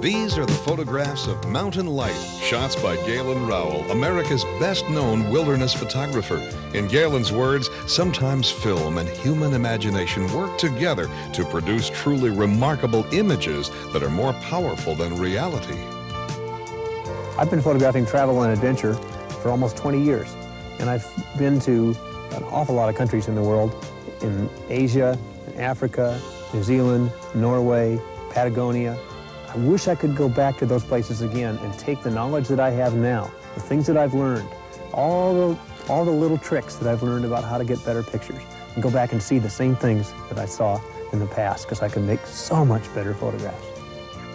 These are the photographs of Mountain Light, shots by Galen Rowell, America's best-known wilderness photographer. In Galen's words, sometimes film and human imagination work together to produce truly remarkable images that are more powerful than reality. I've been photographing travel and adventure for almost 20 years, and I've been to an awful lot of countries in the world, in Asia, Africa, New Zealand, Norway, Patagonia. I wish I could go back to those places again and take the knowledge that I have now, the things that I've learned, all the little tricks that I've learned about how to get better pictures, and go back and see the same things that I saw in the past, because I can make so much better photographs.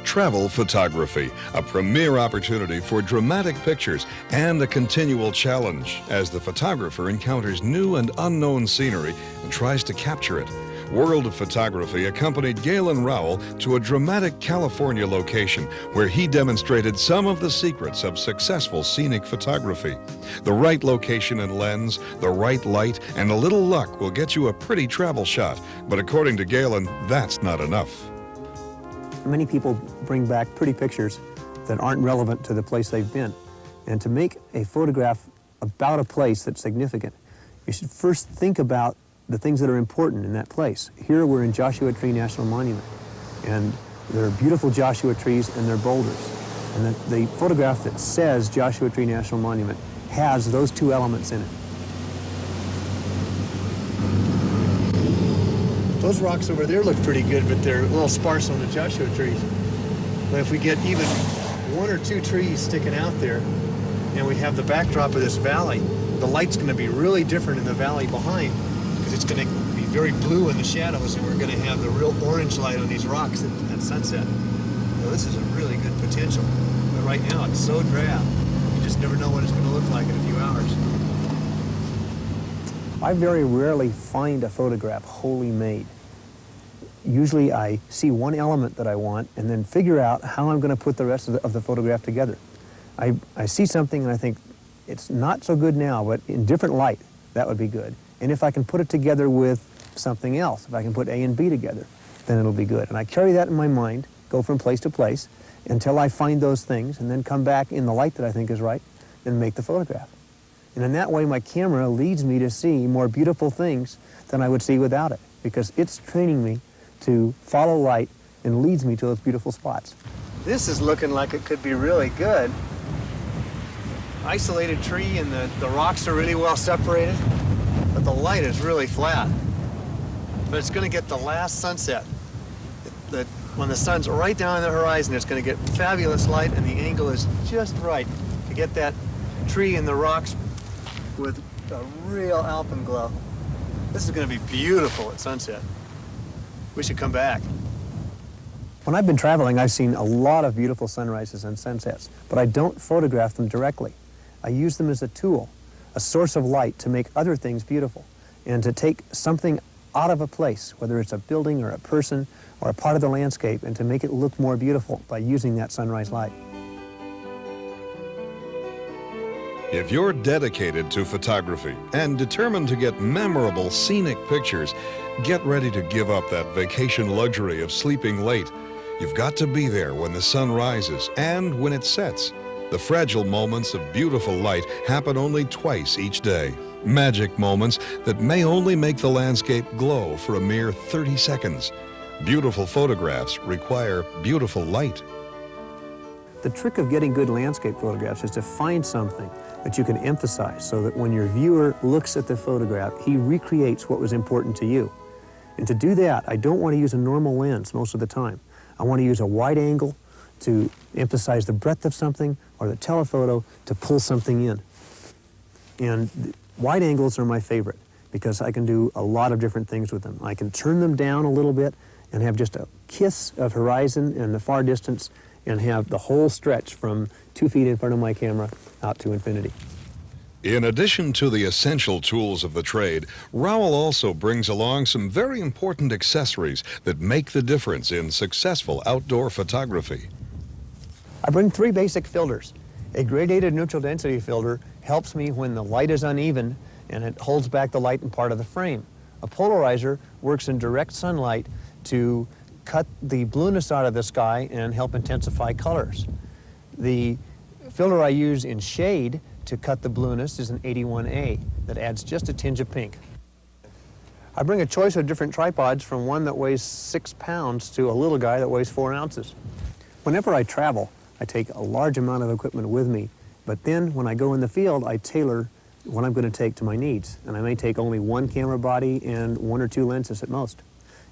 Travel photography, a premier opportunity for dramatic pictures and a continual challenge as the photographer encounters new and unknown scenery and tries to capture it. World of Photography accompanied Galen Rowell to a dramatic California location where he demonstrated some of the secrets of successful scenic photography. The right location and lens, the right light, and a little luck will get you a pretty travel shot. But according to Galen, that's not enough. Many people bring back pretty pictures that aren't relevant to the place they've been. And to make a photograph about a place that's significant, you should first think about the things that are important in that place. Here we're in Joshua Tree National Monument, and there are beautiful Joshua trees and they're boulders. And the photograph that says Joshua Tree National Monument has those two elements in it. Those rocks over there look pretty good, but they're a little sparse on the Joshua trees. But if we get even one or two trees sticking out there, and we have the backdrop of this valley, the light's going to be really different in the valley behind, because it's going to be very blue in the shadows, and we're going to have the real orange light on these rocks at sunset. So this is a really good potential. But right now it's so drab, you just never know what it's going to look like in a few hours. I very rarely find a photograph wholly made. Usually I see one element that I want and then figure out how I'm going to put the rest of the photograph together. I see something and I think, it's not so good now, but in different light, that would be good. And if I can put it together with something else, if I can put A and B together, then it'll be good. And I carry that in my mind, go from place to place, until I find those things, and then come back in the light that I think is right, and make the photograph. And in that way, my camera leads me to see more beautiful things than I would see without it, because it's training me to follow light and leads me to those beautiful spots. This is looking like it could be really good. Isolated tree, and the rocks are really well separated, but the light is really flat. But it's going to get the last sunset. When the sun's right down on the horizon, it's going to get fabulous light, and the angle is just right to get that tree and the rocks with a real alpenglow. This is going to be beautiful at sunset. We should come back. When I've been traveling, I've seen a lot of beautiful sunrises and sunsets, but I don't photograph them directly. I use them as a tool, a source of light to make other things beautiful, and to take something out of a place, whether it's a building or a person or a part of the landscape, and to make it look more beautiful by using that sunrise light. If you're dedicated to photography and determined to get memorable scenic pictures, get ready to give up that vacation luxury of sleeping late. You've got to be there when the sun rises and when it sets. The fragile moments of beautiful light happen only twice each day. Magic moments that may only make the landscape glow for a mere 30 seconds. Beautiful photographs require beautiful light. The trick of getting good landscape photographs is to find something that you can emphasize so that when your viewer looks at the photograph, he recreates what was important to you. And to do that, I don't want to use a normal lens most of the time. I want to use a wide angle to emphasize the breadth of something, or the telephoto to pull something in. And wide angles are my favorite because I can do a lot of different things with them. I can turn them down a little bit and have just a kiss of horizon in the far distance, and have the whole stretch from 2 feet in front of my camera out to infinity. In addition to the essential tools of the trade, Rowell also brings along some very important accessories that make the difference in successful outdoor photography. I bring 3 basic filters. A gradated neutral density filter helps me when the light is uneven and it holds back the light in part of the frame. A polarizer works in direct sunlight to cut the blueness out of the sky and help intensify colors. The filter I use in shade to cut the blueness is an 81A that adds just a tinge of pink. I bring a choice of different tripods from one that weighs 6 pounds to a little guy that weighs 4 ounces. Whenever I travel, I take a large amount of equipment with me, but then when I go in the field, I tailor what I'm going to take to my needs. And I may take only one camera body and 1 or 2 lenses at most.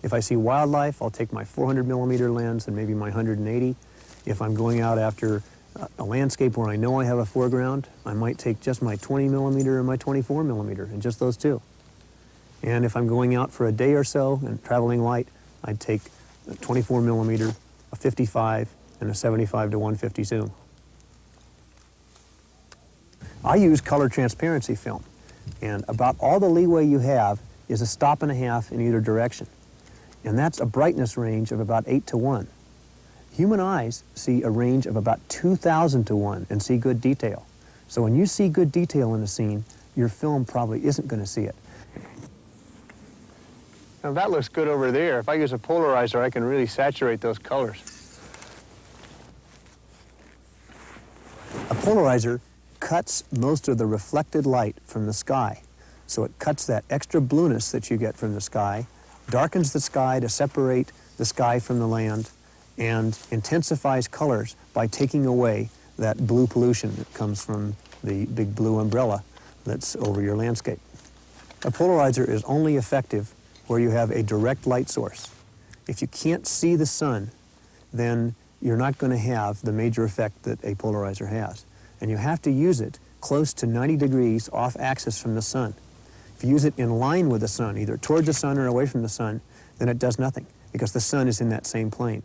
If I see wildlife, I'll take my 400mm lens and maybe my 180. If I'm going out after a landscape where I know I have a foreground, I might take just my 20mm and my 24mm, and just those two. And if I'm going out for a day or so and traveling light, I'd take a 24mm, a 55, and a 75 to 150 zoom. I use color transparency film, and about all the leeway you have is a 1.5 stops in either direction. And that's a brightness range of about 8 to 1. Human eyes see a range of about 2,000 to 1 and see good detail. So when you see good detail in a scene, your film probably isn't going to see it. Now that looks good over there. If I use a polarizer, I can really saturate those colors. A polarizer cuts most of the reflected light from the sky. So it cuts that extra blueness that you get from the sky, darkens the sky to separate the sky from the land, and intensifies colors by taking away that blue pollution that comes from the big blue umbrella that's over your landscape. A polarizer is only effective where you have a direct light source. If you can't see the sun, then you're not going to have the major effect that a polarizer has. And you have to use it close to 90 degrees off axis from the sun. If you use it in line with the sun, either towards the sun or away from the sun, then it does nothing, because the sun is in that same plane.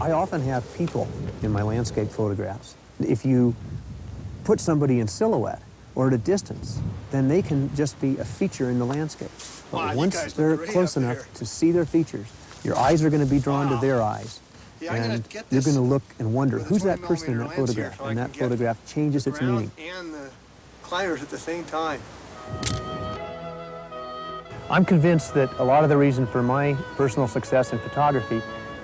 I often have people in my landscape photographs. If you put somebody in silhouette or at a distance, then they can just be a feature in the landscape. But once they're close enough to see their features, your eyes are going to be drawn to their eyes. And you're going to look and wonder, who's that person in that photograph? And that photograph changes its meaning. And the climbers at the same time. I'm convinced that a lot of the reason for my personal success in photography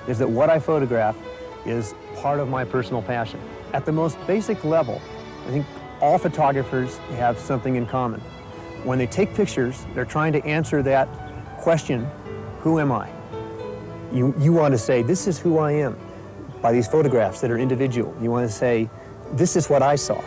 is that what I photograph is part of my personal passion. At the most basic level, I think all photographers have something in common. When they take pictures, they're trying to answer that question, who am I? You want to say, this is who I am, by these photographs that are individual. You want to say, this is what I saw.